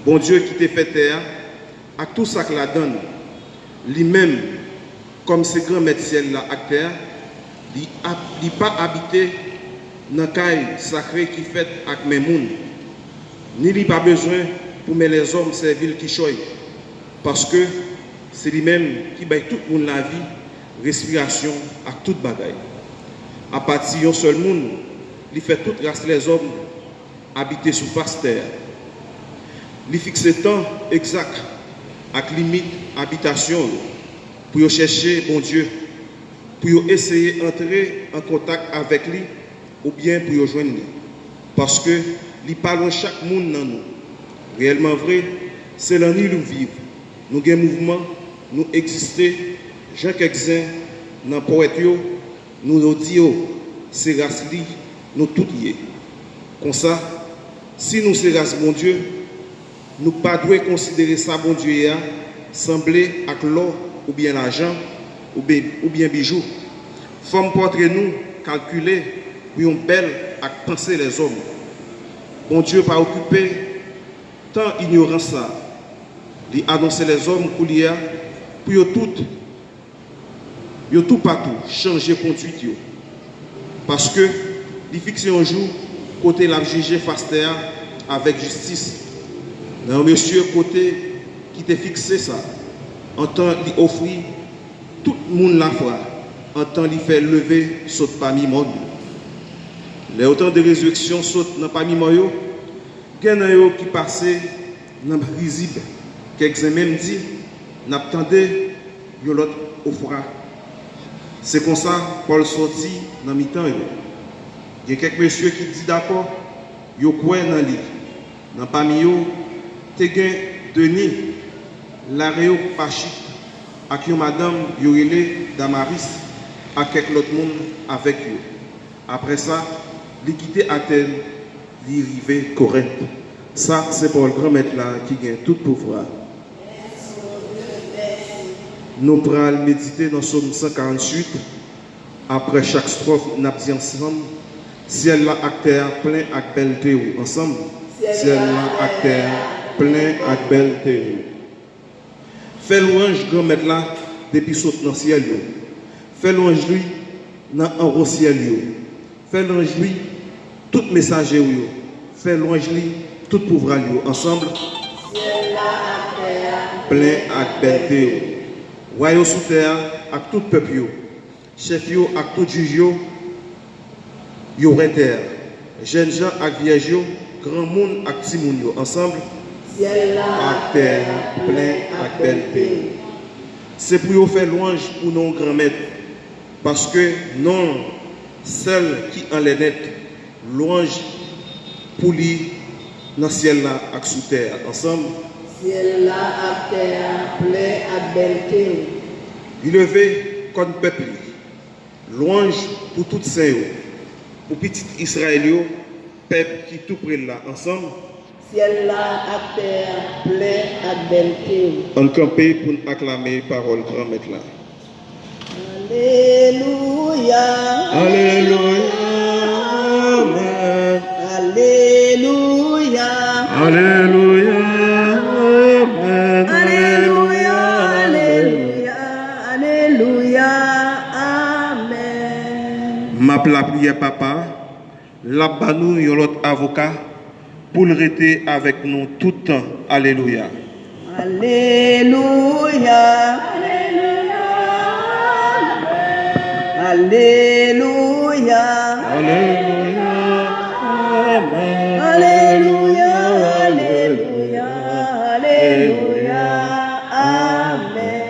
Bon Dieu qui t'a fait terre, à tout ça que la donne, lui-même, comme ses grands maîtres ciel là à terre, il pas habité dans la caille sacrée qui fait avec mes mouns. Ni il pas besoin pour mettre les hommes servir qui choy. Parce que c'est lui-même qui baille tout le monde la vie, respiration, à toute bagaille. À partir d'un seul monde, il fait toute race les hommes habiter sous face terre. Il fixe le temps exact avec limite habitation pour chercher bon Dieu, pour essayer d'entrer en contact avec lui ou bien pour joindre lui. Parce que il parle chaque monde dans nous. Réellement vrai, c'est là nous vivons. Nous avons un mouvement, nous existons, Jean quelques-uns dans le poète, nous nous disons, c'est race li, nous tout liés. Comme ça, si nous c'est race bon Dieu, nous ne devons pas considérer ça bon Dieu semblé avec l'or ou bien l'argent ou bien bijoux. Forme portrait nous calculer pour une belle à penser les hommes. Bon Dieu pas occupé tant ignorance ça. Il annoncer les hommes pour l'IA pour tout partout changer conduite parce que il fixe un jour côté la juger face terre avec justice. Dans monsieur côté qui t'a fixé ça en temps d'offrir tout le monde la foi en temps d'y faire lever saute parmi monde. Les autant de résurrection saute dans parmi moi yo gen qui passé dans risible quelques même dit n'attendait yo l'autre offra. C'est comme ça Paul sorti dans mi-temps yo. Il y a quelques messieurs qui dit d'accord yo quoi dans lui. Dans parmi yo te gen Denis Laréo Pachit avec une madame Yorele Damaris avec l'autre monde avec eux. Après ça, il quitté Athènes, il arrivé Corinthe. Ça, c'est pour le grand maître là qui gagne tout pouvoir. Nous pourrons méditer dans Psaume 148. Après chaque strophe, nous avons ensemble. Ciel là, acteur plein avec belle théo. Ensemble. Ciel là, acteur plein avec belle théo. Fais louange grand maître là depuis saute dans le ciel. Fais louange lui dans un haut ciel. Fais louange lui tout messager. Fais louange lui tout pouvoir. Ensemble. Ciel là à terre. Plein avec belle théo. Royaume sous terre avec tout peuple. Chef yo avec tout juge yo terre. Jeunes gens avec vierge grand monde avec petit monde ensemble. Ciel là à terre plein avec belle paix. C'est pour vous faire louange pour nos grands maîtres. Parce que non, celle qui en les net, louange pour lui dans le ciel là avec sous terre. Ensemble. Ciel là à terre plein avec belle paix. Il levé comme peuple. Louange pour toutes saints. Pour petit Israël, peuple qui tout près là. Ensemble. Ciel là à terre plein avec belle paix. On campé pour acclamer parole grand maître là. Alléluia. Alléluia. Amen. Alléluia. Alléluia. Amen. Alléluia. Alléluia. Alléluia. Amen. M'a la prière papa, la banou yon l'autre avocat pour le rester avec nous tout le temps. Alléluia. Alléluia. Alléluia. Alléluia. Amen. Alléluia. Alléluia. Alléluia. Amen.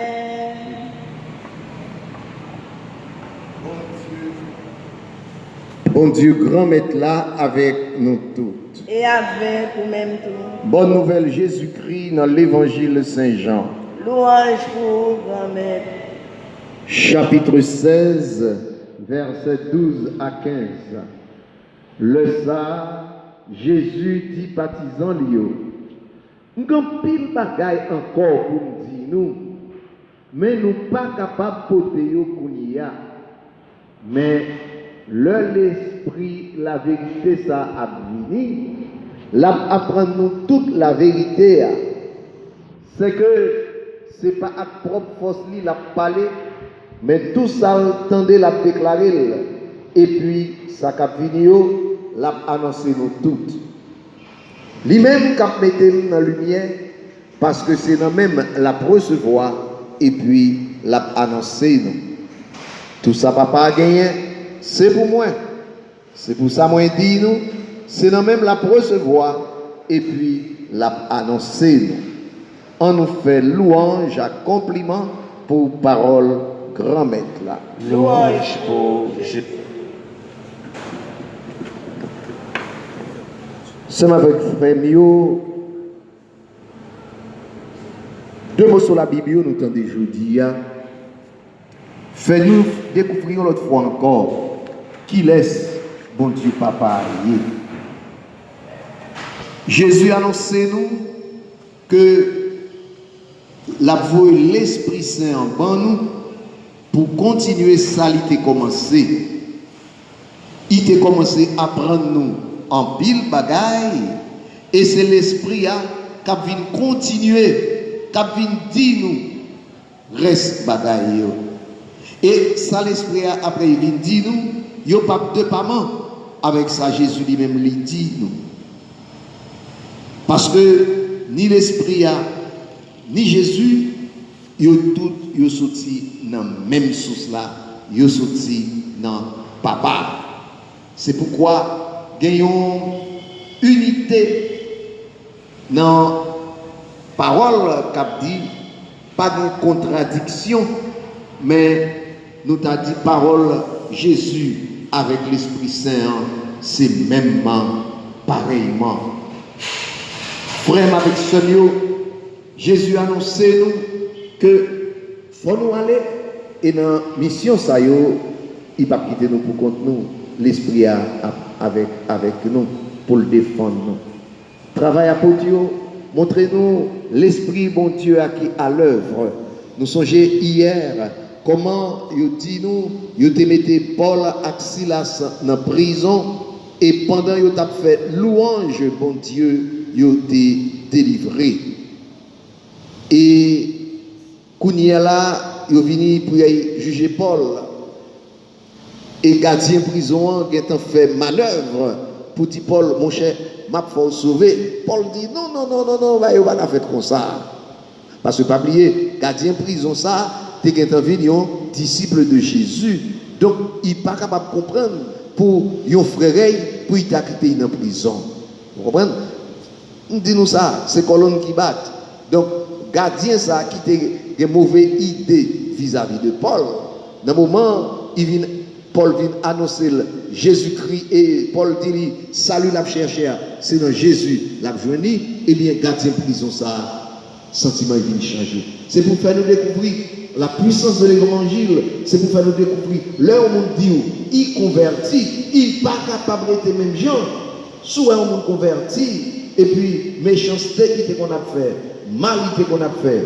Bon Dieu, grand maître là avec nous toutes. Et avec vous-même tout. Bonne nouvelle Jésus-Christ dans l'évangile Saint-Jean. Louange pour grand-mère. Chapitre 16, versets 12 à 15. Le ça, Jésus dit partisan Lio. Nous pile bagaille encore pour nous dire nous, mais nous pas capables de porter yo kounia. Mais l'esprit, la vérité, ça a venu. L'a apprendre nous toute la vérité. C'est que c'est pas à propre force li l'a parlé, mais tout ça entendait l'a déclarer. Et puis ça cap vidéo l'a annoncé nous toutes. Lui-même cap mettait dans la lumière parce que c'est nous même la recevoir et puis l'a annoncé nous. Tout ça papa a gagné, c'est pour moi. C'est pour ça moi dit nous, c'est nous même la recevoir et puis l'a annoncé nous. On nous fait louange à compliment pour parole grand maître là. Louange pour Jésus. C'est avec frère Mio. Deux mots sur la Bible, nous entendons aujourd'hui. Fais-nous découvrir l'autre fois encore qui laisse bon Dieu papa allié. Jésus annonçait nous que la voix l'Esprit Saint en bas nous pour continuer ça il était commencé. Il était commencé à prendre nous en pile bagaille et c'est l'Esprit qui vient continuer, qui vient dire nous reste bagaille. Et ça l'Esprit après il vient dire nous, yo pas de paiement avec ça Jésus lui-même lui dit nous. Parce que ni l'Esprit ni Jésus, yo tout yo sorti dans même source là, yo sorti dans papa. C'est pourquoi gagnons unité dans parole qu'a dit pas de contradiction mais nous t'a dit parole Jésus avec l'Esprit Saint c'est mêmement pareillement. Frère avec Sonio, Jésus a annoncé nous que faut nous aller et dans la mission ça yo, il va quitter nous pour contre nous, l'Esprit avec nous pour le défendre nous. Travail à Dieu, montrez-nous l'Esprit bon Dieu à l'œuvre. Nous songeons hier comment il dit nous, il te mettait Paul et Silas dans la prison et pendant il t'a fait louange bon Dieu, il t'a délivré. Et Kounia là, il est venu pour juger Paul. Et gardien prison a fait manœuvre pour dire Paul, mon cher, m'a faut sauver. Paul dit non, il va pas faire comme ça. Parce que pas oublier, gardien prison ça, tu es un disciple de Jésus. Donc il n'est pas capable de comprendre pour un frère pour il t'a quitté dans la prison. Vous comprenez? On dit nous ça, c'est colonne qui battent. Donc gardien ça qui a une mauvaise idée vis-à-vis de Paul. Dans le moment Paul vient annoncer Jésus-Christ et Paul dit salut la chercher, c'est dans Jésus l'a joindre, et bien gardien prison ça, sentiment il vient changer. C'est pour faire nous découvrir la puissance de l'évangile, c'est pour faire nous découvrir l'heure où on dit il convertit, il n'est pas capable d'être même gens, soit on convertit, et puis méchanceté qu'on a fait, malité qu'on a fait,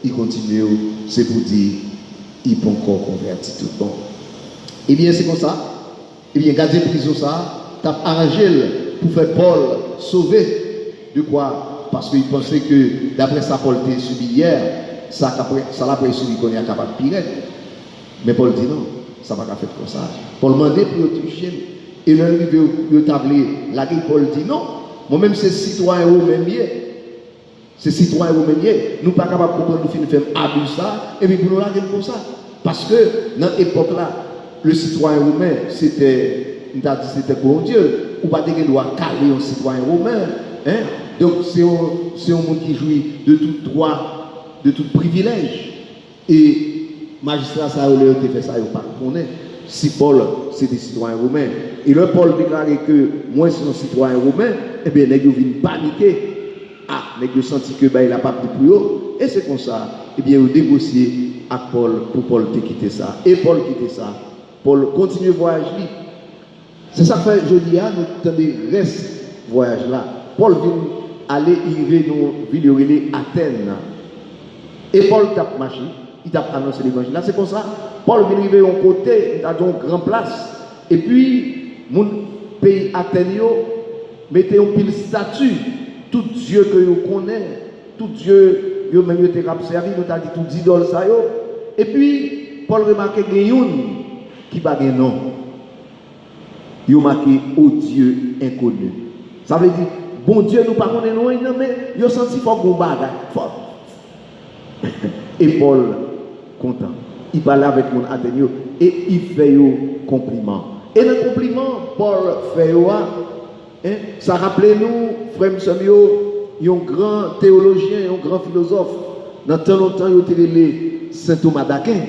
il continue, c'est pour dire il peut encore convertir tout le monde. Eh bien, c'est comme ça. Eh bien, garder prison ça, tu as arrangé pour faire Paul sauver. De quoi? Parce qu'il pensait que, d'après ça, Paul t'a subi hier, ça l'a pas subi qu'on est capable de pire. Mais Paul dit non, ça va pas faire comme ça. Paul demandait pour le toucher. Et là, il tablé. Là, Paul dit non, moi-même, c'est citoyen romain. C'est citoyen romain. Nous ne sommes pas capables de comprendre, nous faire abus ça, et puis pour nous laguer comme ça. Parce que, dans l'époque là, le citoyen romain, c'était pour Dieu. Ou pas de droit caler un citoyen romain. Hein? Donc c'est un monde qui jouit de tout droit, de tout privilège. Et magistrat, ça a fait ça, il pas connaît. Si Paul, c'est des citoyens romains. Et le Paul déclarait que moi, c'est un citoyen romain, eh bien, les gens viennent paniquer. Ah, les gens senti que il n'a pas pris pour eux. Et c'est comme ça, eh bien, ils ont négocié avec Paul pour Paul de quitter ça. Et Paul quitter ça. Paul continue le voyage. C'est ça que fait jeudi, nous tenons reste voyage là. Paul vient aller arriver dans la ville Athènes. Et Paul tape marché, il tape annoncé l'évangile. Là, c'est comme ça. Paul vient arriver au côté, dans une grande place. Et puis, mon pays Athènes, mettez un pile statue, tout Dieu que vous connaissez, tout Dieu, vous même été servi, nous avons dit tout idole ça yo. Et puis, Paul remarque qu'il y a qui n'a pas de nom. Il a marqué au Dieu inconnu. Ça veut dire, bon Dieu, nous ne connaissons pas, mais il a senti qu'il faut qu'on bagaille. Et Paul, content, il parle avec mon Athénio et il fait un compliment. Et le compliment, Paul fait ça rappelle nous, frère Samuel, un grand théologien, un grand philosophe. Dans tant longtemps, il était appelé Saint Thomas d'Aquin.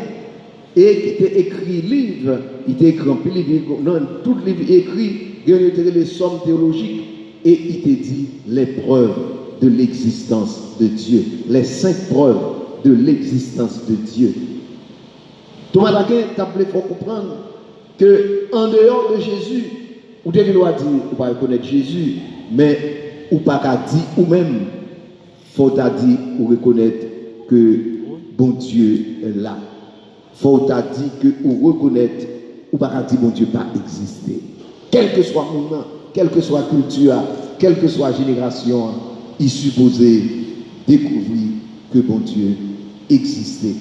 Et qui a écrit livre, il a écrit un livre, dans tout livre écrit, il a écrit les sommes théologiques. Et il t'a dit les preuves de l'existence de Dieu, les 5 preuves de l'existence de Dieu. Thomas d'Aquin t'a appelé pour comprendre que en dehors de Jésus, ou bien il doit dire, ou pas reconnaître Jésus, mais ou pas qu'à dire ou même, faut t'a dire ou reconnaître que bon Dieu est là. Faut t'a dire que ou reconnaître ou pas qu'à dire bon Dieu pas exister. Quel que soit le moment, quelle que soit la culture, quelle que soit la génération, il supposait découvrir que bon Dieu existait.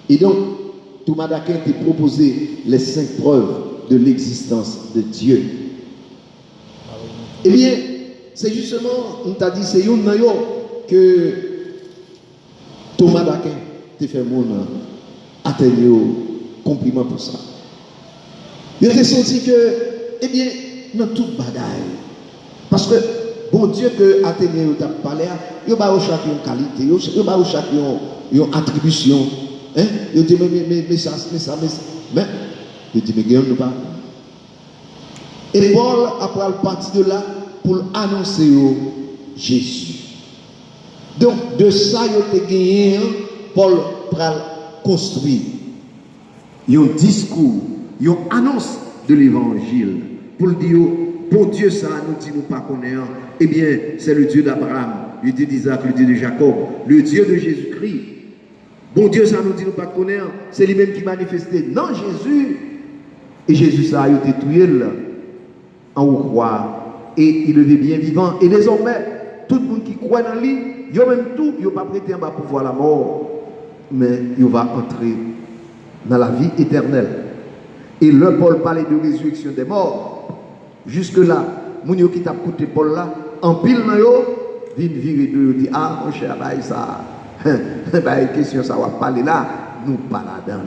Et donc, Thomas d'Aquin t'a proposé les 5 preuves de l'existence de Dieu. Eh bien, c'est justement, on t'a dit, c'est une que Thomas d'Aquin t'a fait mon atelier compliment pour ça. Il a senti que, eh bien, dans toute bagaille, parce que bon Dieu que Athénée t'a parlé, il y a chacun une qualité, il y a chacun une attribution. Hein? Il dit, mais ça, mais il dit, mais nous pas. Et Paul après partir de là pour annoncer Jésus. Donc de ça il a gagné, Paul pral construit un discours, une annonce de l'évangile pour dire bon Dieu ça nous dit nous pas connaître. Eh bien c'est le Dieu d'Abraham, le Dieu d'Isaac, le Dieu de Jacob, le Dieu de Jésus-Christ. Bon Dieu ça nous dit nous pas connaître, c'est lui-même qui manifestait dans Jésus. Et Jésus ça a été tué en croix et il devait bien vivant. Et désormais, tout le monde qui croit dans lui, il a même tout, il n'a pas prêté pour voir la mort, mais il va entrer dans la vie éternelle. Et le Paul parlait de résurrection des morts. Jusque-là, mon qui t'a écouté Paul là, en pile dans yo, vient virer de dit ah mon cher, bah ça, bah question ça va parler là, nous pas là-dedans.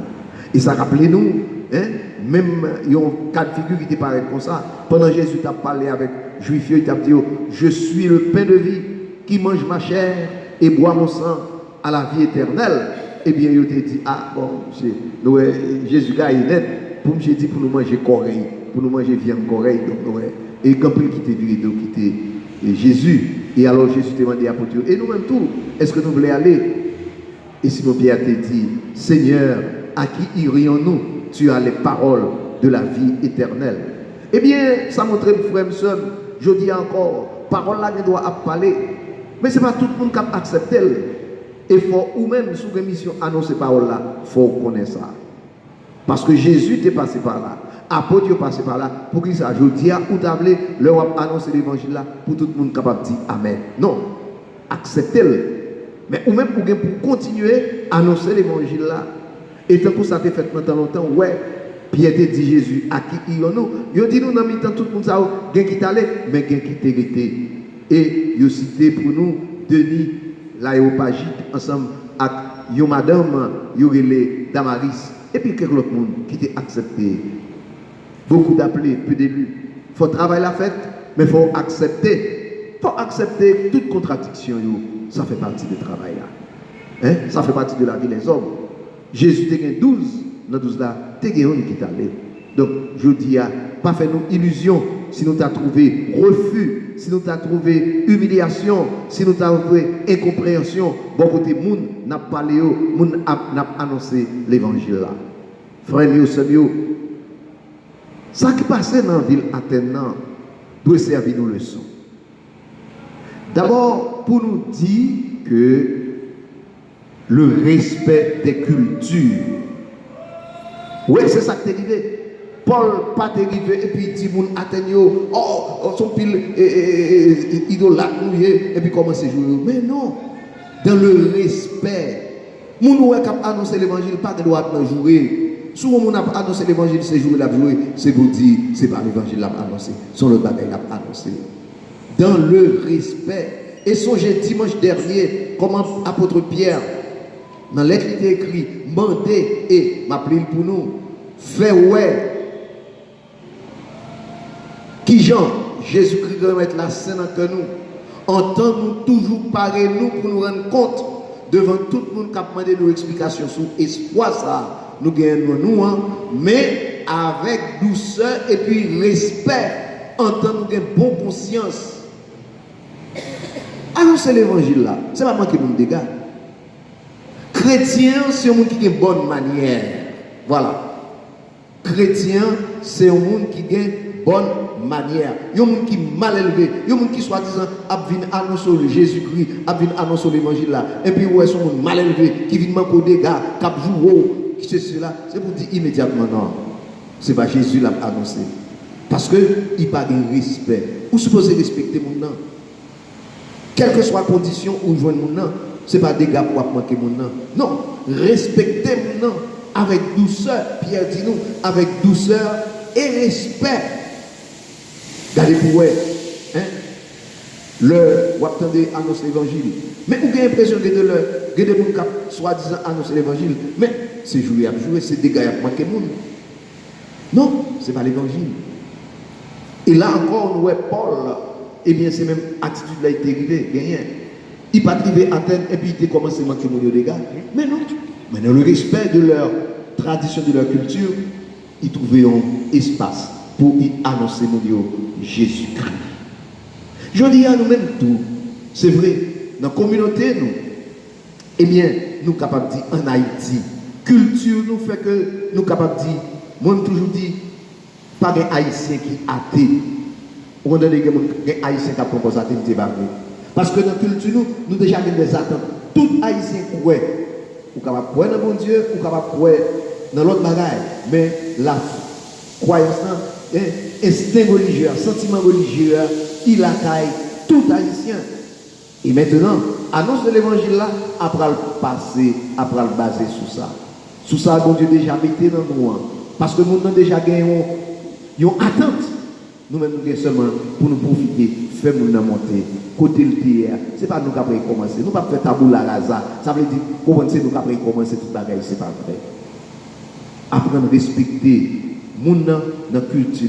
Et ça rappelait nous. Hein? Même il y a un cas de figure qui te paraît comme ça. Pendant Jésus t'a parlé avec Juifs, il t'a dit je suis le pain de vie qui mange ma chair et boit mon sang à la vie éternelle. Eh bien, il t'a dit ah bon, Jésus est net pour me dire pour nous manger coreille, pour nous manger viande coreille. Et quand il quitte Jésus, et alors Jésus t'a demandé à l'apôtre et nous-mêmes tout, est-ce que nous voulons aller? Et Simon Pierre t'a dit Seigneur, à qui irions-nous? Tu as les paroles de la vie éternelle. Eh bien, ça montre, frère, soeur, je dis encore, parole là, ne doit parler. Mais ce n'est pas tout le monde qui accepte. Et il faut, ou même, sous l'émission, annoncer parole là, il faut connaître ça. Parce que Jésus est passé par là. Apôtre est passé par là. Pour qui ça? Je dis, où tu as leur annoncer l'évangile là, pour tout le monde capable de dire Amen. Non. Acceptez-le. Mais ou même pour continuer à annoncer l'évangile là. Et tant que ça t'est fait maintenant longtemps, ouais, Pierre te dit Jésus, à qui il y a nous? Il dit nous dans le temps, tout le monde ça, il qui t'allait, mais il qui t'est resté. Et il cité pour nous Denis, l'Aéropagite, ensemble avec une madame, les Damaris, et puis quelques autres monde qui t'est accepté. Beaucoup d'appelés, peu d'élus. Il faut travailler la fête, mais il faut accepter. Il faut accepter toute contradiction. Ça fait partie du travail là. Hein? Ça fait partie de la vie des hommes. Jésus t'a gagné 12, dans 12 là, t'as gagné un qui t'a allé. Donc, je dis, pas faire nous illusion si nous t'avons trouvé refus, si nous t'avons trouvé humiliation, si nous t'avons trouvé incompréhension. Bon côté, moun n'a parlé, moun n'a annoncé l'évangile là. Frère, ça qui passait dans la ville Athènes doit servir nos leçons. D'abord, pour nous dire que le respect des cultures. Oui, c'est ça que tu dis. Paul pas arrivé et puis dit moun atteigne son pile idolâtre et puis commence à jouer. Mais non, dans le respect. Moun ou cap annoncer l'évangile pas de droit de jouer. Souvent moun a annoncé l'évangile c'est jouer la jouer, c'est vous dire c'est pas l'évangile l'a annoncé, son le bagaille l'a annoncé. Dans le respect. Et songez dimanche dernier comment apôtre Pierre dans l'être il est écrit mandez et m'appeler pour nous fait ouais qui Jean Jésus-Christ va mettre la scène entre nous entend-nous toujours parler nous pour nous rendre compte devant tout le monde qui a demandé nos explications sur espoir ça nous gagnons nous hein, mais avec douceur et puis respect entend nous gagnons bonne conscience. Annoncer l'évangile là, c'est pas moi qui nous dégage. Chrétien, c'est un monde qui a une bonne manière. Voilà. Chrétien, c'est un monde qui a une bonne manière. Il y a un monde qui est mal élevé. Il y a un monde qui, soi-disant, a venu annoncer Jésus-Christ, a venu annoncer l'évangile là. Et puis, ouais, c'est un monde mal élevé qui vient manquer des gars, qui a joué, qui c'est cela. C'est pour dire immédiatement non. C'est pas Jésus l'a annoncé. Parce qu'il n'y a pas de respect. Vous supposez respecter mon nom. Quelle que soit la condition où joindre mon nom, ce n'est pas des gars pour manquer mon nom. Non, respectez mon nom avec douceur. Pierre dit nous, avec douceur et respect. Regardez pour vous, hein? Vous attendez annoncer l'évangile. Mais vous avez l'impression que des gens qui soi-disant annoncer l'évangile, mais c'est jouer à jouer, c'est des gars qui manquent mon nom. Non, ce n'est pas l'évangile. Et là encore, nous voyons Paul. Eh bien, c'est même attitude là, il est arrivé, rien. Il n'est pas arrivé à Athènes et puis il a commencé à manquer mon dégâts. Mais non. Mais dans le respect de leur tradition, de leur culture, ils trouvaient un espace pour y annoncer mon Dieu Jésus-Christ. Je dis à nous-mêmes tout. C'est vrai, dans la communauté, nous, eh bien, nous sommes capables de dire en Haïti, culture nous fait que nous sommes capables de dire, moi, je toujours dit, pas des Haïtiens qui athées. On a des Haïtiens qui ont proposé à parce que dans la culture, nous déjà avons des attentes. Tout Haïtien croit. Ou capable de croire dans mon Dieu, ou capable de croire dans l'autre bagaille. Mais la croyance, instinct religieux, sentiment religieux, il accueille tout Haïtien. Et maintenant, annonce de l'évangile là, après le passer, après le baser sur ça. Sur ça, bon Dieu déjà mis dans nous. Parce que nous avons déjà gagné une attente. Nous-mêmes, nous sommes seulement pour nous profiter, faire nous monter, côté le terre. Ce n'est pas nous qui avons commencé. Nous ne pouvons pas faire tabou la raza. Ça veut dire comment c'est nous qui avons commencé toute la guerre. Ce n'est pas vrai. Apprendre à respecter mon dans la culture.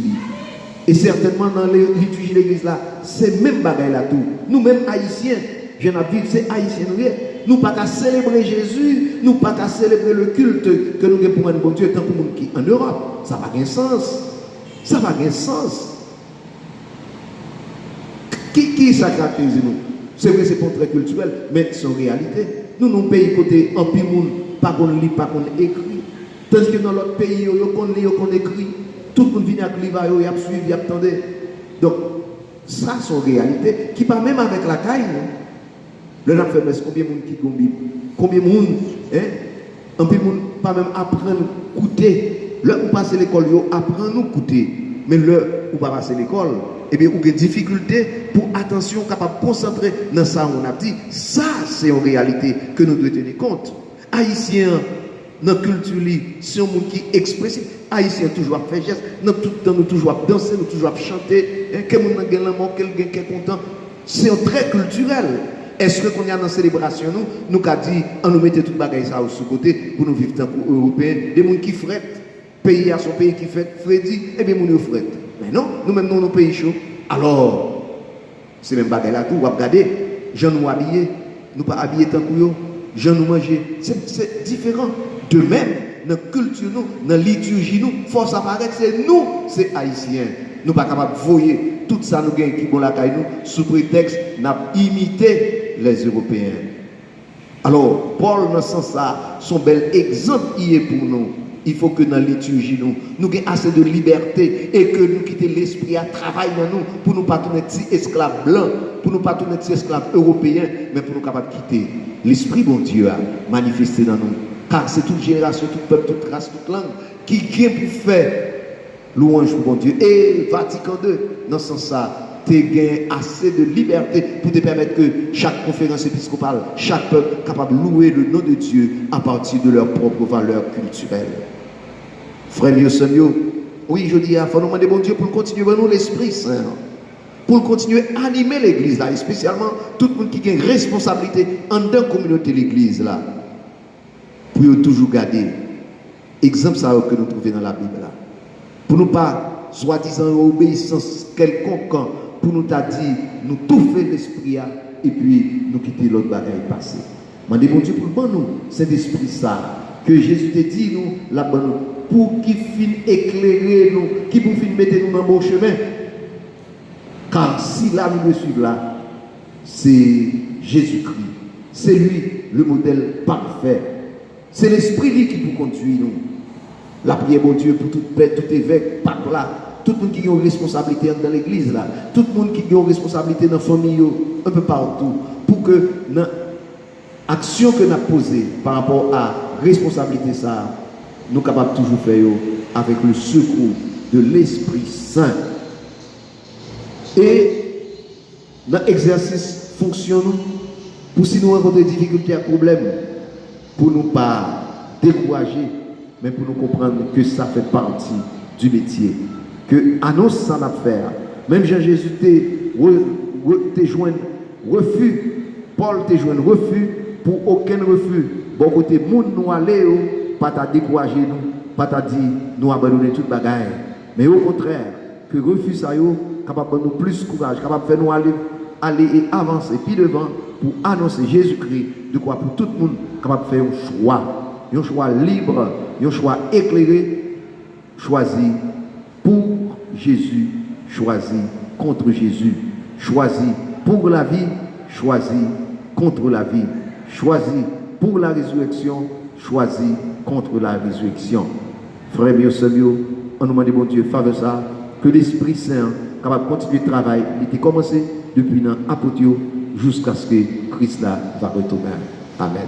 Et certainement dans les liturgies de l'église là, c'est même bagaille là tout. Nous-mêmes haïtiens, je n'ai vu, c'est haïtien. Nous ne pouvons pas célébrer Jésus, nous ne pouvons pas célébrer le culte que nous avons pour un bon Dieu tant que nous qui en Europe. Ça n'a pas de sens. Ça n'a pas de sens. Qui ça caractérise nous? C'est vrai, c'est pas très culturel, mais c'est en réalité. Nous, nous pays côté en pile monde, pas qu'on lit, pas qu'on écrit. Tandis que dans l'autre pays, on lit, on écrit. Tout le monde vient avec l'IVA, il y a suivi, il y a attendé. Donc, ça, c'est en réalité, qui part même avec la caille. Le n'a fait, mais combien de monde qui gombit? Combien de monde, hein? En pile monde, pas même apprendre à coûter. Là où passe l'école, apprendre à nous coûter. Mais là où pas passer l'école, eh bien, ou des difficultés pour attention capable de concentrer dans ça on a dit. Ça, c'est en réalité que nous devons tenir compte. Haïtiens, dans la culture, c'est un monde qui est expressif. Haïtiens, toujours à faire geste. Dans tout le temps, nous toujours à danser, nous toujours à chanter. Quelqu'un qui a l'amour, quelqu'un qui est content. C'est très culturel. Est-ce que quand il y a dans la célébration, nous avons dit, on nous mettait tout le bagage ça au sous-côté pour nous vivre tant qu'Européens. Des gens qui frettent. Pays à son pays qui fait Freddy, eh bien, nous frette. Mais non, nous-mêmes, nous, nos pays chauds. Alors, c'est même bagaille là tout. Vous regardez, gens nous habillés, nous pas habillés tant que nous, gens nous manger. C'est différent. De même, dans la culture, dans la liturgie, nous, force apparaître, c'est nous, c'est haïtiens. Nous pas capables de voyer tout ça, nous gagnons qui bon la caille nous, sous prétexte, nous imité les Européens. Alors, Paul, dans ce sens-là, son bel exemple y est pour nous. Il faut que dans la liturgie, nous ayons assez de liberté et que nous quittions l'esprit à travailler dans nous pour ne pas tourner esclaves blancs, pour ne pas tourner esclaves européens, mais pour nous capables de quitter l'esprit, bon Dieu, a manifesté dans nous. Car c'est toute génération, tout peuple, toute race, toute langue qui vient pour faire louange pour bon Dieu. Et Vatican II, dans ce sens-là, tu gagnes assez de liberté pour te permettre que chaque conférence épiscopale, chaque peuple capable de louer le nom de Dieu à partir de leurs propres valeurs culturelles. Frère Yosemio, oui, je dis, il faut nous demander bon Dieu pour continuer à nous l'Esprit Saint, pour continuer à animer l'église là, et spécialement tout le monde qui a une responsabilité en dans la communauté de l'église là, pour toujours garder exemple ça que nous trouvons dans la Bible là. Pour nous pas, soi-disant, obéissance quelconque, pour nous t'a dit, nous tout fait l'esprit et puis nous quitter l'autre bagaille passé. Je dis, bon Dieu, pour le nous, cet esprit ça, que Jésus te dit, nous, là-bas, pour qu'il finisse éclairer nous, qui pour finisse mettre nous dans le bon chemin. Car si là, nous le suivons là, c'est Jésus-Christ. C'est lui le modèle parfait. C'est l'esprit qui peut conduire nous. La prière, bon Dieu, pour tout père, tout évêque, pape là, tout le monde qui a une responsabilité dans l'église là, tout le monde qui a une responsabilité dans la famille, un peu partout, pour que l'action que nous avons posée par rapport à la responsabilité ça, nous sommes capables toujours faire avec le secours de l'Esprit Saint. Et dans l'exercice fonctionne pour si nous rencontrons des difficultés, des problèmes, pour ne pas décourager, mais pour nous comprendre que ça fait partie du métier. Que annonce ça à faire. Même Jean-Jésus te joint refus. Paul te joint refus pour aucun refus. Bon côté, moun nous aller, pas t'a décourager nous, pas t'a dit nous abandonner toute bagaille. Mais au contraire, que refus ça yo, capable de nous plus courage, capable de faire nous aller et avancer puis devant pour annoncer Jésus-Christ, de quoi pour tout le monde capable de faire un choix libre, un choix éclairé, choisi pour Jésus, choisi contre Jésus, choisi pour la vie, choisi contre la vie, choisi pour la résurrection, choisi contre la résurrection. Frère et sœurs, on nous demande bon Dieu, faveur ça, que l'Esprit Saint capable de continuer le travail, il était commencé depuis l'apôtre jusqu'à ce que Christ là va retourner. Amen.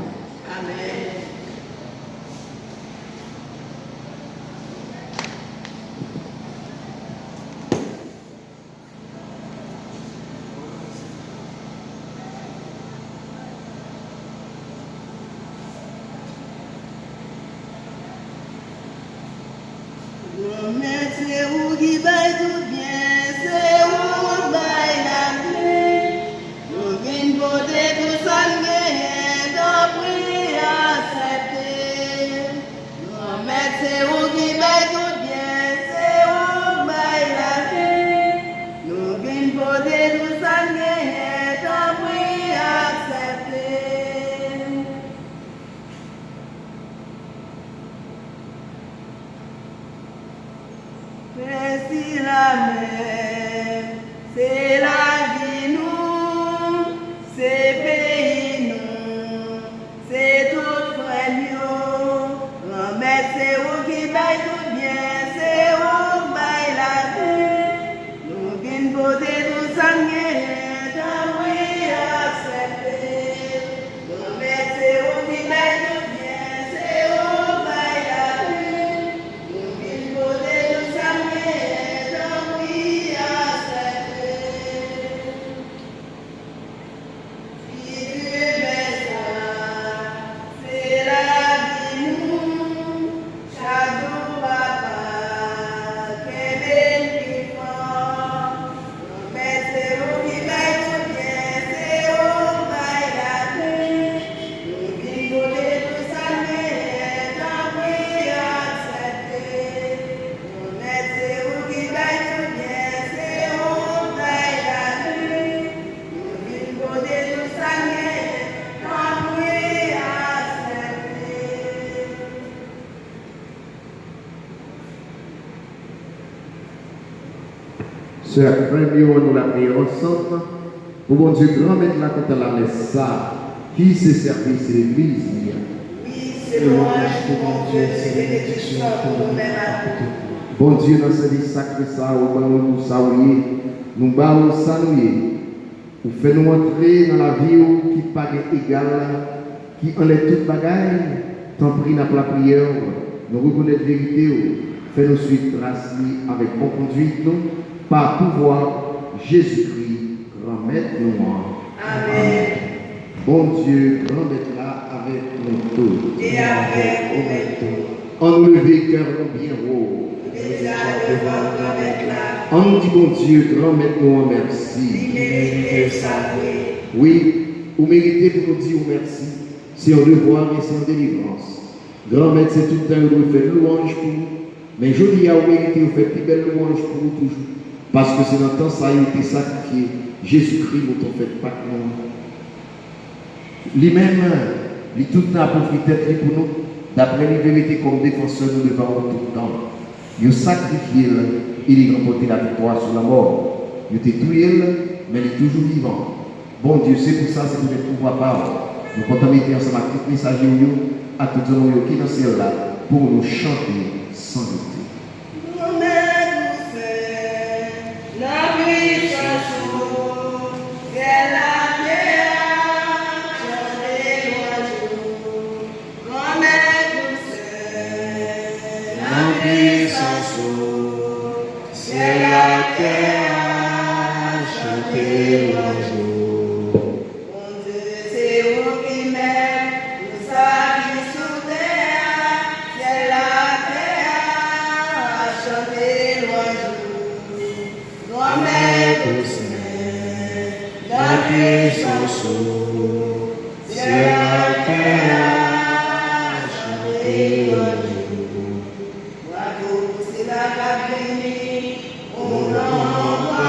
Sœur, frère, nous la prions ensemble. Pour mon Dieu, grand mettre la tête à la messe, ça, qui se servit, c'est l'église. Oui, c'est l'ouvrage pour mon Dieu, c'est bénédiction pour nous-mêmes à tous. Bon Dieu, dans ce lit sacré, ça, au bas nous saluer, nous bas saluer. Pour faire nous entrer dans la vie qui pas égale, qui enlève toute bagaille, tant pris dans la prière, nous reconnaître la vérité. Fais-nous suivre trace avec bon conduite, nous, par pouvoir Jésus-Christ, grand maître nous. Amen. Bon Dieu, grand maître là, avec nous tous. Et avec nous. En nous lever, cœur bien haut. Déjà devant grand maître là. En nous dit, bon Dieu, grand maître nous, merci. Il mérite sacré. Oui, vous méritez pour nous dire merci. C'est un devoir et c'est une délivrance. Grand maître, c'est tout le temps que vous faites louange pour nous. Mais je dis à vous mériter, vous faites plus belle louange pour nous toujours. Parce que c'est dans le temps ça a été sacrifié. Jésus-Christ, vous t'en faites pas que nous. Lui-même, lui tout le temps a profité pour nous. D'après les vérités comme défenseur, nous devons tout le temps. Il a sacrifié, il a remporté la victoire sur la mort. Il était tué, mais il est toujours vivant. Bon Dieu, c'est pour ça, c'est pour le pouvoir parole. Nous comptons mettre ensemble à tous les messagers, à tous les gens qui sont dans ce ciel là, pour nous chanter sans doute. C'est la terre à chanter l'oiseau. Mon Dieu, c'est vous qui m'aimez, nous sommes sous terre, c'est la terre à chanter l'oiseau. Nous-mêmes, la puissance, c'est la terre à chanter l'oiseau. C'est la cabine, on en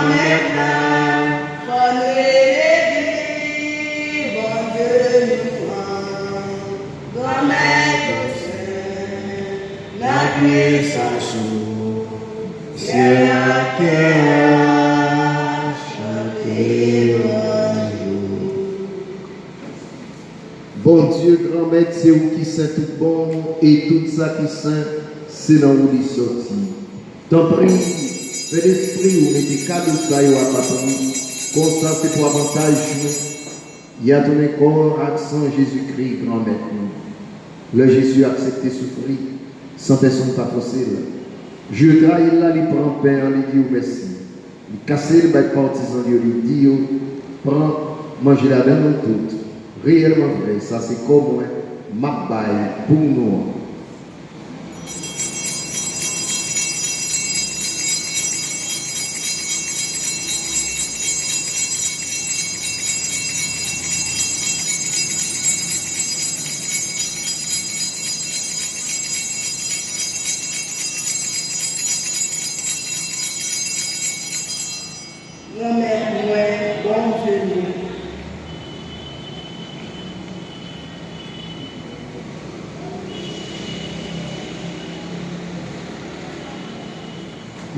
maintenant, bonne l'église, bon Dieu nous prend, grand maître saint, la puissance, c'est la terre, chanter l'oiseau. Bon Dieu, grand maître, c'est vous qui saint tout bon, et tout ça qui saint, c'est dans où il sortit. T'en prie, fais l'esprit ou mettez cadeau ça et à patrie. Comme ça, c'est pour avantage. Il y a donné corps, accent Jésus-Christ, grand maître. Le Jésus a accepté souffrir, sans personne pas forcer. Je trahis là, il prend pain, il dit merci. Il casse le bail partisan, il dit, prends, mangez la donne toute. Réellement vrai, ça c'est comme moi, ma baille pour nous.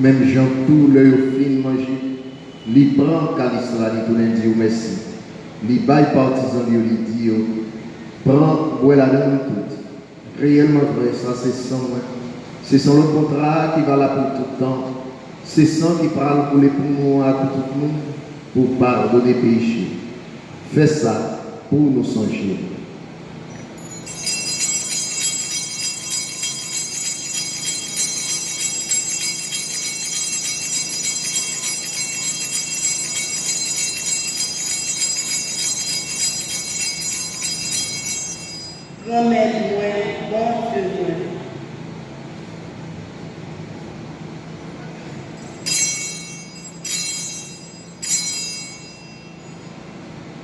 Même Jean, tout l'œil au fin manger, il prend calice là, il tourne dit merci. Il baille partisan, il dit prends, bois la donne toute. Réellement vrai, ça c'est sans le contrat qui va là pour tout le temps. C'est sans qui parle pour les poumons à tout le monde, pour pardonner les péchés. Fais ça pour nous songer.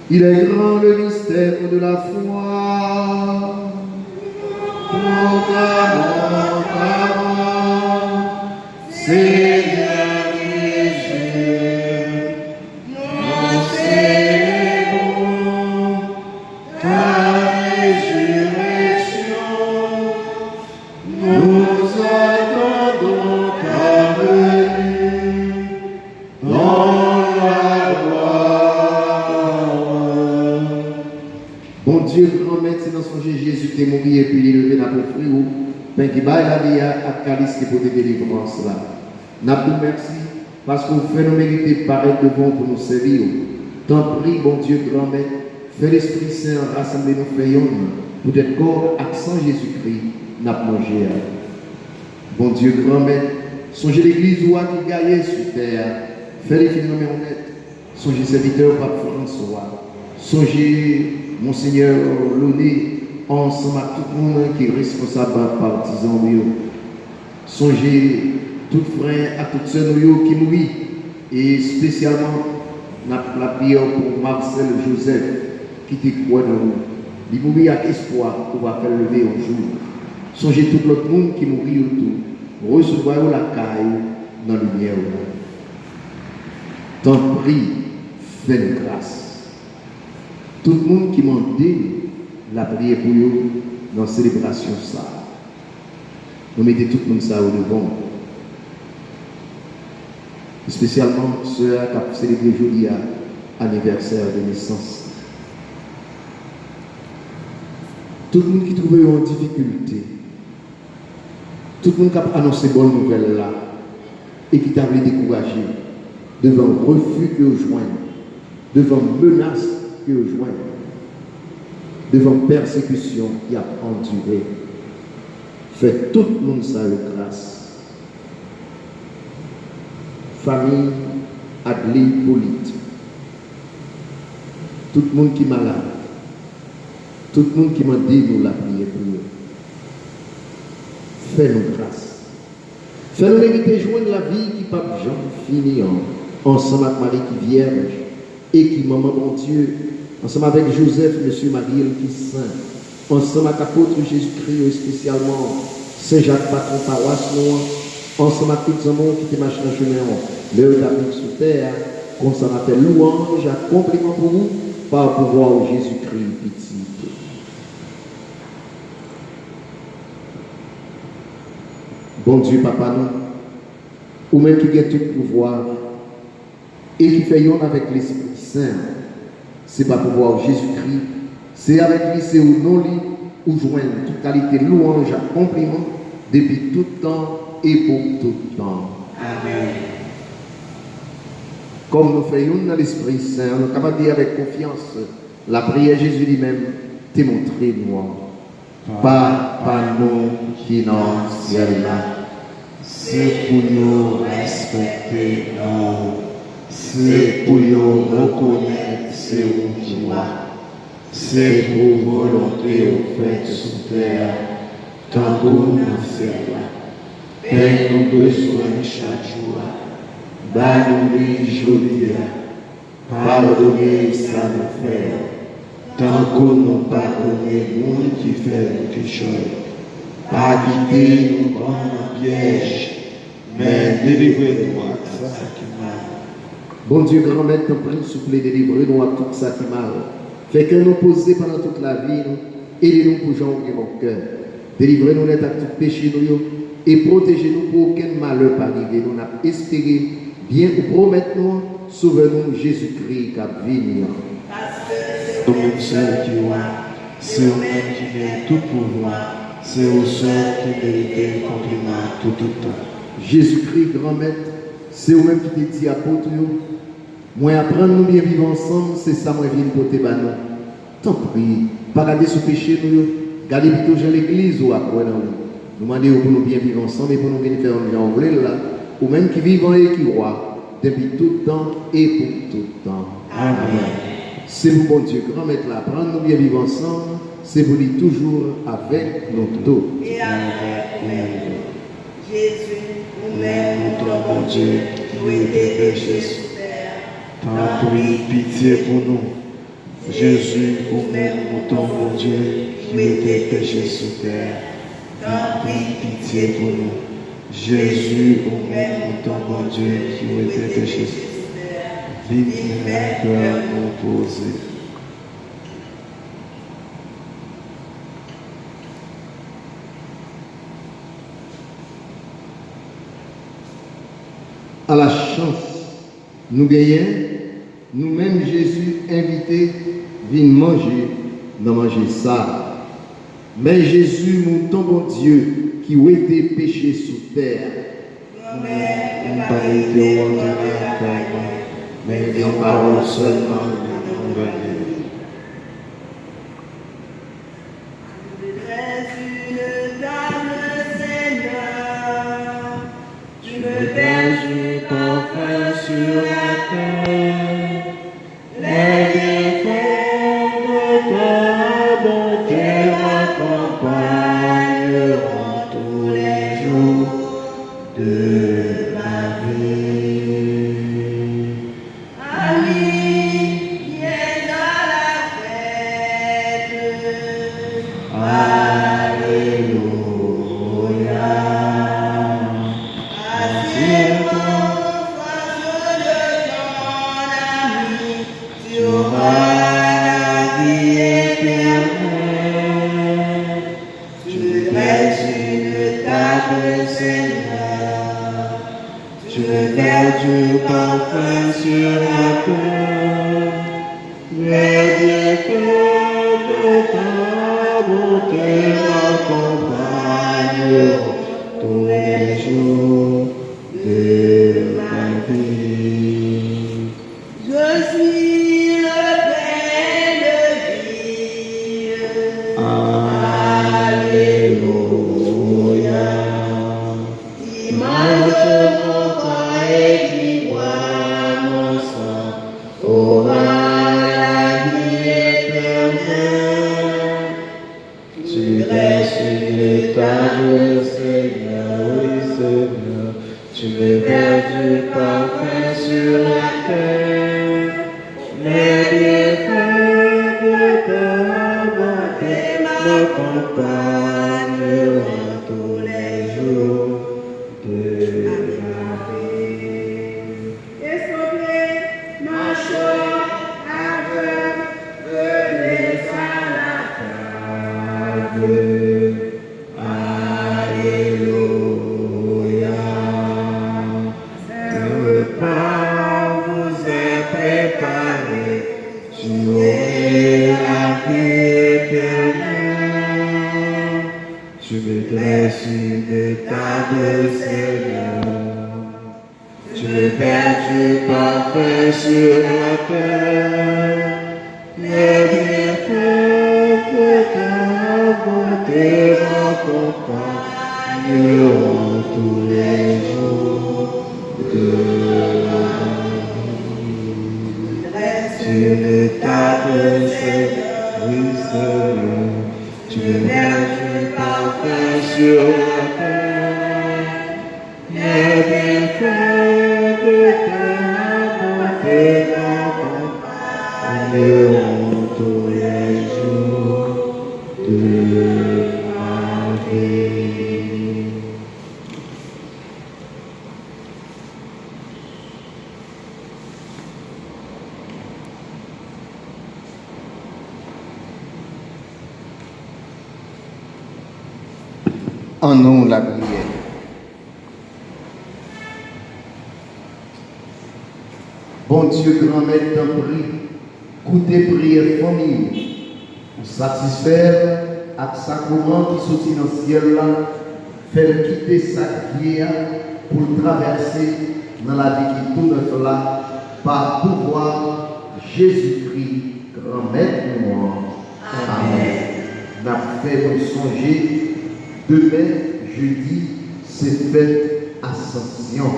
Il est grand le mystère de la foi. Proclamons parole, Seigneur Jésus, nous célébrons ta résurrection, nous attendons ta venue dans la gloire. Bon Dieu, grand maître, c'est dans son Jésus qui est mort et puis il est levé dans le fruit, ben qui baille la vie à calice qui peut te délivrance là. N'a plus merci parce qu'on fait nous mériter paraître devant pour nous servir. T'en prie, bon Dieu, grand maître, fais l'Esprit Saint rassembler nos frayons pour être corps accent Jésus-Christ, n'a mangé. Bon Dieu, grand maître, songez l'église qui gagnait sur terre, fais les films honnêtes, songez serviteur Pape François, songez Monseigneur Loné, ensemble à tout le monde qui est responsable partisan, songez tout frère, à toutes sœurs qui mourent, et spécialement la prière pour Marcel Joseph qui te croit dans nous. Il mourit avec espoir qu'on va faire lever un jour. Songez tout l'autre monde qui mourit autour. Recevoir la caille dans la lumière. T'en prie, fais-nous grâce. Tout le monde qui m'a dit la prière pour eux dans la célébration ça. Nous mettons tout le monde ça au devant. Spécialement ceux qui ont célébré aujourd'hui anniversaire de naissance. Tout le monde qui trouvait en difficulté, tout le monde qui a annoncé bonne nouvelle là, et qui t'a voulu décourager devant le refus que vous joignez, devant menace que vous joignez, devant persécution qui a enduré. Fait tout le monde ça de grâce. Famille Adli Polite, tout le monde qui est malade, tout le monde qui m'a dit nous la prière pour eux. Fais-nous grâce. Fais-nous mériter joindre la vie qui pas jamais fini ensemble avec Marie qui vierge et qui maman mon Dieu, ensemble avec Joseph, Monsieur Marie qui saint, ensemble avec l'apôtre Jésus-Christ, spécialement Saint-Jacques patron paroisse noire, ensemble avec tous les amours qui te marchent dans le chemin, leur d'amour sous terre, qu'on s'en appelle louange, accomplissement pour vous, par le pouvoir de Jésus-Christ, petit. Bon Dieu, Papa, nous, ou même qui a tout pouvoir, et qui fait yon avec l'Esprit Saint, c'est pas pouvoir Jésus-Christ, c'est avec lui, c'est au nom lui, ou joindre toute qualité louange, accomplissement, depuis tout temps et pour tout temps. Amen. Comme nous faisons dans l'Esprit Saint, nous sommes capables de dire avec confiance, la prière Jésus lui-même, t'est montré moi. Pas nous qui dans le ciel là. C'est pour nous respecter, non. C'est pour nous reconnaître c'est où qui moi. C'est pour volonté au fait sous terre, tant qu'on a fait là. Père, nous besoin chaque jour. Banouer jolie, pardonner ça nous fait. Tant qu'on nous pardonne, monde qui fait quelque chose. Pas quitter nous prendre un piège, mais délivrez-nous à ça qui mal. Bon Dieu, grand maître, nous prie, souple, délivrez-nous à tout ça qui mal. Fait que nous poser pendant toute la vie, aidez-nous pour jongler mon cœur. Délivrez-nous à tout péché, nous, et protégez-nous pour aucun malheur arrive. Nous avons espéré bien pour promettre nous, sauvez-nous Jésus-Christ qui a venu. Nous-mêmes seuls qui ont, c'est eux-mêmes qui viennent tout pouvoir, c'est eux seuls qui méritent le compliment tout le temps. Jésus-Christ, grand maître, c'est eux-mêmes qui te dit apôtre, moi apprendre nous bien vivre ensemble, c'est ça moi viens pour te banner. Tant pis, pas garder ce péché nous, garder plutôt dans l'église ou après dans nous. Nous demandons pour nous bien vivre ensemble et pour nous venir faire un bien en là, ou même qui vivent et qui roi, depuis tout le temps et pour tout le temps. Amen. C'est pour bon Dieu, grand maître là, prendre nous bien vivre ensemble, c'est pour lui toujours avec nos dos. Et avec nous. Jésus, nous-mêmes, Notre notre bon bon Dieu, Dieu, qui nous était était péché péché sous sous terre. Tant pis, pitié pour nous. Jésus, au même ton bon Dieu, qui était péché sous terre. Tant pis, pitié pour nous. Jésus, au même ton bon Dieu, qui était péché sous terre. Vite, cœur nous poser. À la chance, nous gagnons, nous-mêmes Jésus invité, vient manger, nous manger ça. Mais Jésus, mon ton bon Dieu, qui a été péché sous terre, On pas été au mais une parole seulement nous venir. Une dame, Seigneur, Alléluia. Tu auras la vie éternelle. Tu laisses une table, Seigneur. Tu verses du parfum sur la terre. Les bienfaits de ta bonté m'accompagnent tous les jours de ma vie. Je suis le plein de vie. Alléluia. Qui mange mon corps et qui boit mon sang aura la vie éternelle. Tu laisses une table, Seigneur, oui Seigneur. Tu me verses du parfum sur la terre. Les bienfaits de ta bonté m'accompagneront tous les jours de ma vie. Essoufflé, marchons aveugle, venez à la Table. Alléluia. Le repas vous est préparé. Tu es la vie éternelle. Tu me dresses une table, Seigneur. Tu me verses du parfum sur la terre. Les bienfaits de ta bonté m'accompagneront tous les jours de ma vie. Tu me table, Seigneur, oui Seigneur. Tu me verses du parfum sur la terre. Les bienfaits de ta bonté m'accompagneront tous les jours de ma vie. En nous la prière. Bon Dieu, grand maître, t'en prie, écoutez prière famille, pour satisfaire avec sa courant qui sortit dans le ciel là, faire quitter sa vie pour traverser dans la vie qui tourne là, par pouvoir Jésus-Christ, grand maître noir. Amen. N'a fait nous songer, demain, jeudi, c'est fête Ascension.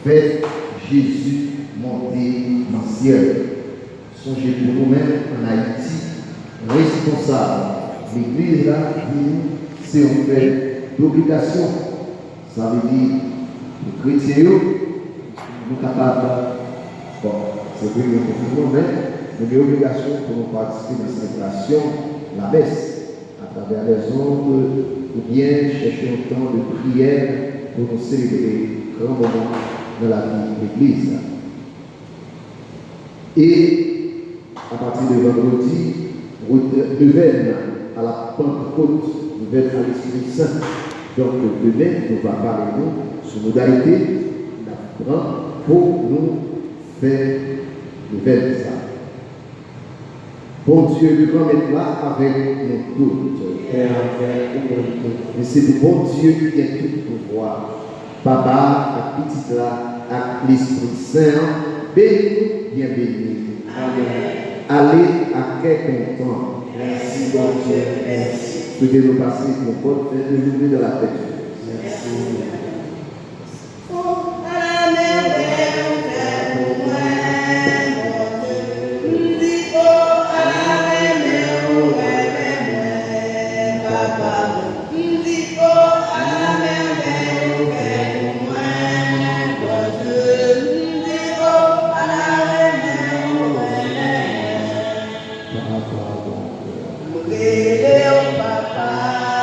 Fête Jésus monté dans le ciel. Songez pour nous-mêmes en Haïti, responsable. L'église là, c'est un fait d'obligation. Ça veut dire, les chrétiens, nous sommes capables, bon, c'est vrai pour nous, mais une obligation pour nous participer dans cette célébration, la messe, à travers les ondes, ou bien chercher un temps de prière pour nous célébrer grand moment dans la vie de l'église. Et à partir de vendredi, de veine à la Pentecôte, de veine à l'Esprit Saint. Donc demain, nous allons parler sur modalité pour nous faire de veine ça. Bon Dieu, le grand maître là avec nous tous. Et c'est le bon Dieu qui a tout pouvoir. Papa, à petit là, à l'Esprit Saint, béni, bien béni. Amen. Allez à quel content. Merci, bon Dieu, merci. Souhaitez-nous passer nos portes, faites-nous de la tête. Merci. Oh, à la merveille, on fait pour moi, mon Dieu. Dis, oh, à la merveille, on fait pour moi, papa. Dis, oh, à la merveille, on fait pour moi, mon Dieu. Dis, oh, à la merveille, on fait pour moi. Rele au papa.